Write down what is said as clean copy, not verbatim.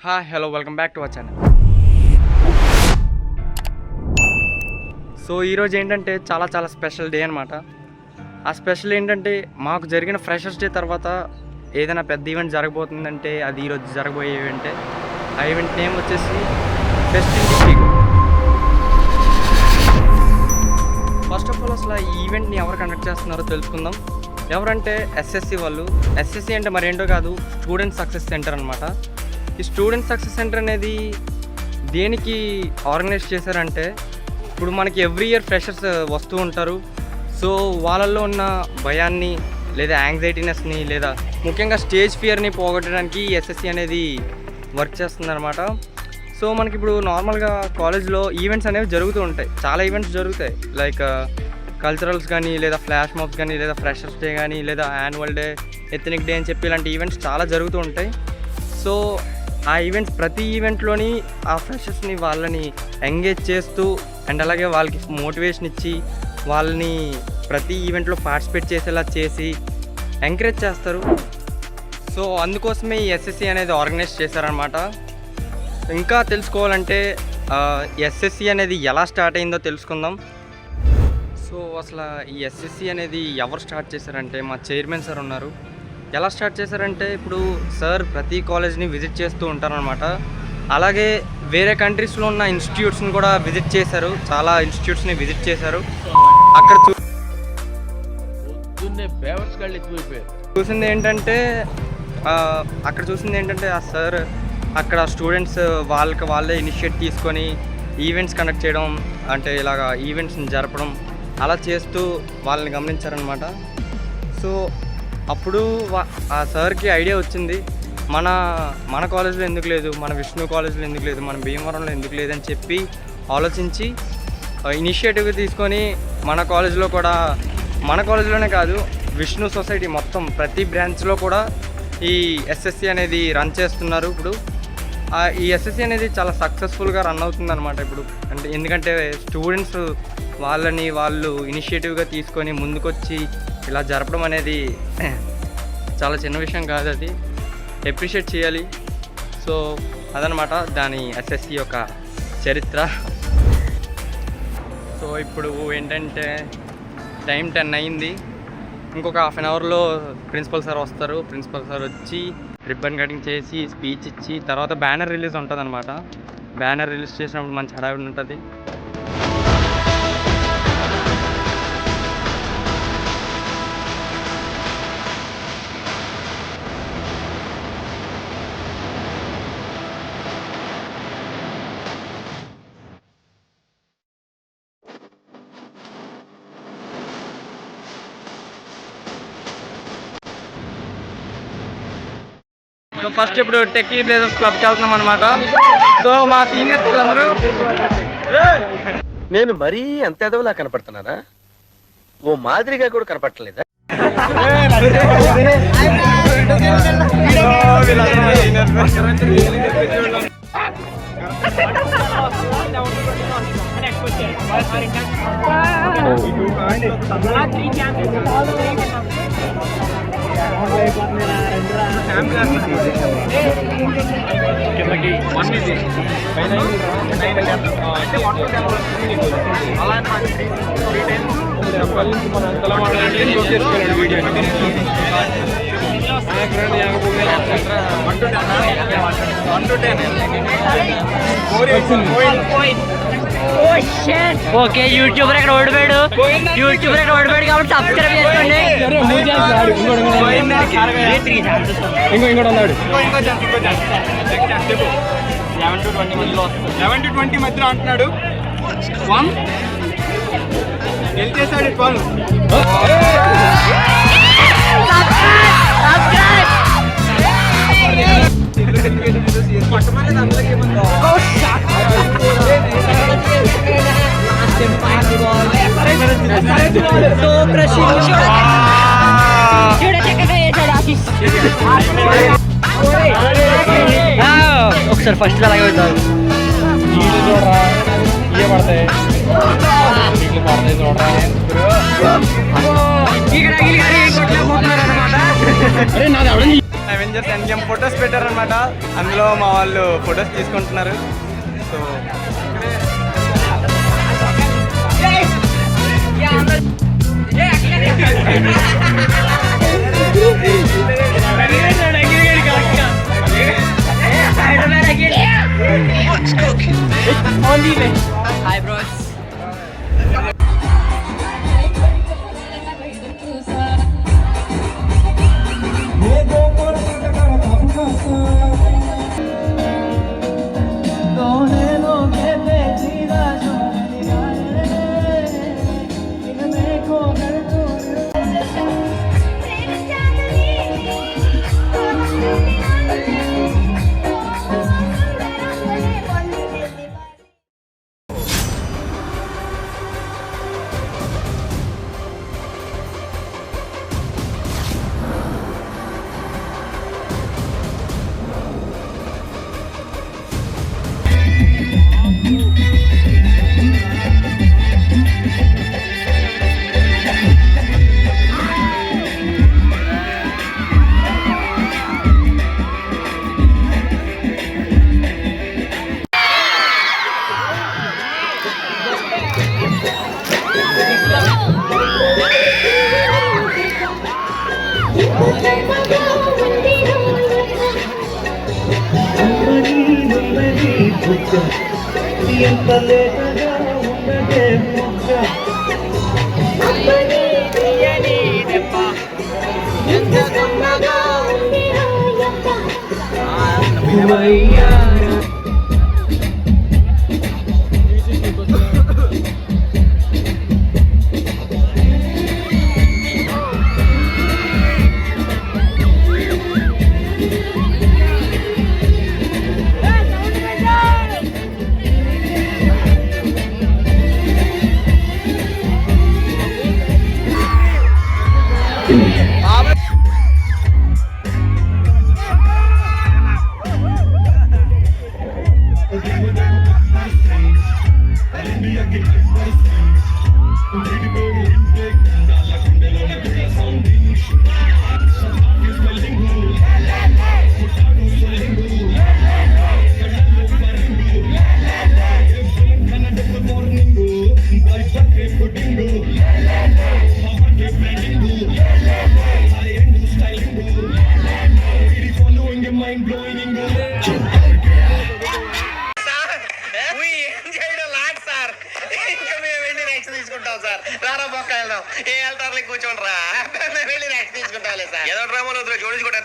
Hi hello welcome back to our channel. So ఈరోజు ఏంటంటే చాలా స్పెషల్ డే అనమాట. ఆ స్పెషల్ ఏంటంటే మాకు జరిగిన ఫ్రెషర్స్ డే తర్వాత ఏదైనా పెద్ద ఈవెంట్ జరగబోతుందంటే అది ఈరోజు జరగబోయే ఈవెంటే. ఆ ఈవెంట్ నేమ్ వచ్చేసి pest in district. First of all అసలు ఈ ఈవెంట్ని ఎవరు కండక్ట్ చేస్తున్నారో తెలుసుకుందాం. ఎవరంటే ఎస్ఎస్సి వాళ్ళు. ఎస్ఎస్సి అంటే మరేంటో కాదు, స్టూడెంట్ సక్సెస్ సెంటర్ అనమాట. ఈ స్టూడెంట్ సక్సెస్ సెంటర్ అనేది దేనికి ఆర్గనైజ్ చేశారంటే, ఇప్పుడు మనకి ఎవ్రీ ఇయర్ ఫ్రెషర్స్ వస్తూ ఉంటారు. సో వాళ్ళల్లో ఉన్న భయాన్ని లేదా యాంగ్జైటీనెస్ని లేదా ముఖ్యంగా స్టేజ్ ఫియర్ని పోగొట్టడానికి ఎస్ఎస్సి అనేది వర్క్ చేస్తుందన్నమాట. సో మనకి ఇప్పుడు నార్మల్గా కాలేజ్లో ఈవెంట్స్ అనేవి జరుగుతూ ఉంటాయి, చాలా ఈవెంట్స్ జరుగుతాయి. లైక్ కల్చరల్స్ కానీ లేదా ఫ్లాష్ మాబ్స్ కానీ లేదా ఫ్రెషర్స్ డే కానీ లేదా యాన్యువల్ డే, ఎథనిక్ డే అని చెప్పి ఇలాంటి ఈవెంట్స్ చాలా జరుగుతూ ఉంటాయి. సో ఆ ఈవెంట్స్ ప్రతి ఈవెంట్లోని ఆ ఫ్రెషర్స్ని వాళ్ళని ఎంగేజ్ చేస్తూ అండ్ అలాగే వాళ్ళకి మోటివేషన్ ఇచ్చి వాళ్ళని ప్రతి ఈవెంట్లో పార్టిసిపేట్ చేసేలా చేసి ఎంకరేజ్ చేస్తారు. సో అందుకోసమే ఈ ఎస్ఎస్సి అనేది ఆర్గనైజ్ చేశారనమాట. ఇంకా తెలుసుకోవాలంటే ఎస్ఎస్సి అనేది ఎలా స్టార్ట్ అయిందో తెలుసుకుందాం. సో అసలు ఈ ఎస్ఎస్సి అనేది ఎవరు స్టార్ట్ చేశారంటే మా చైర్మన్ సార్ ఉన్నారు. ఎలా స్టార్ట్ చేశారంటే, ఇప్పుడు సార్ ప్రతి కాలేజ్ని విజిట్ చేస్తూ ఉంటారనమాట. అలాగే వేరే కంట్రీస్లో ఉన్న ఇన్స్టిట్యూట్స్ని కూడా విజిట్ చేశారు, చాలా ఇన్స్టిట్యూట్స్ని విజిట్ చేశారు. అక్కడ చూసింది ఏంటంటే ఆ సార్ అక్కడ స్టూడెంట్స్ వాళ్ళే ఇనిషియేట్ తీసుకొని ఈవెంట్స్ కండక్ట్ చేయడం, అంటే ఇలాగా ఈవెంట్స్ని జరపడం అలా చేస్తూ వాళ్ళని గమనించారనమాట. సో అప్పుడు ఆ సార్కి ఐడియా వచ్చింది, మన కాలేజ్లో ఎందుకు లేదు, మన విష్ణు కాలేజ్లో ఎందుకు లేదు, మన భీమవరంలో ఎందుకు లేదని చెప్పి ఆలోచించి ఇనిషియేటివ్ తీసుకొని మన కాలేజ్లోనే కాదు, విష్ణు సొసైటీ మొత్తం ప్రతి బ్రాంచ్లో కూడా ఈ ఎస్ఎస్సి అనేది రన్ చేస్తున్నారు. ఇప్పుడు ఈ ఎస్ఎస్సి అనేది చాలా సక్సెస్ఫుల్గా రన్ అవుతుందన్నమాట ఇప్పుడు. అంటే ఎందుకంటే స్టూడెంట్స్ వాళ్ళు ఇనిషియేటివ్గా తీసుకొని ముందుకొచ్చి ఇలా జరపడం అనేది చాలా చిన్న విషయం కాదు, అది అప్రిషియేట్ చేయాలి. సో అదనమాట దాని ఎస్ఎస్సి యొక్క చరిత్ర. సో ఇప్పుడు ఏంటంటే టైం 10 అయింది. ఇంకొక హాఫ్ అన్ అవర్లో ప్రిన్సిపల్ సార్ వస్తారు. ప్రిన్సిపల్ సార్ వచ్చి రిబ్బన్ కటింగ్ చేసి స్పీచ్ ఇచ్చి తర్వాత బ్యానర్ రిలీజ్ ఉంటుంది అనమాట. బ్యానర్ రిలీజ్ చేసినప్పుడు మంచి హడావిడి ఉంటుంది. సో ఫస్ట్ ఇప్పుడు టెక్కీ బ్లేజర్స్ క్లబ్కి వెళ్తున్నాం అనమాట. సో మా సీనియర్స్ అందరూ, నేను మరీ అంత ఎదవలా కనపడుతున్నానా? ఓ మాదిరిగా కూడా కనపడలేదా? ఓకే, యూట్యూబర్ ఇక్కడ ఓడిపోయాడు కాబట్టి సబ్స్క్రైబ్ చేసుకోండి. ఇంకోటి ఉన్నాడు 11 to 20 మధ్యలో అంటున్నాడు. 1 గెలిచేశాడు. 12 ఒకసారి ఫస్ట్ అలాగే అవుతారు. అరే నాది అవెంజర్స్ ఎండ్ గేమ్ ఫొటోస్ పెట్టారనమాట. అందులో మా వాళ్ళు ఫొటోస్ తీసుకుంటున్నారు. So hi bros. కూర్చోండి రా వెళ్ళి తీసుకుంటా సార్ ఏదో డ్రామాలో జోడించుకుంటా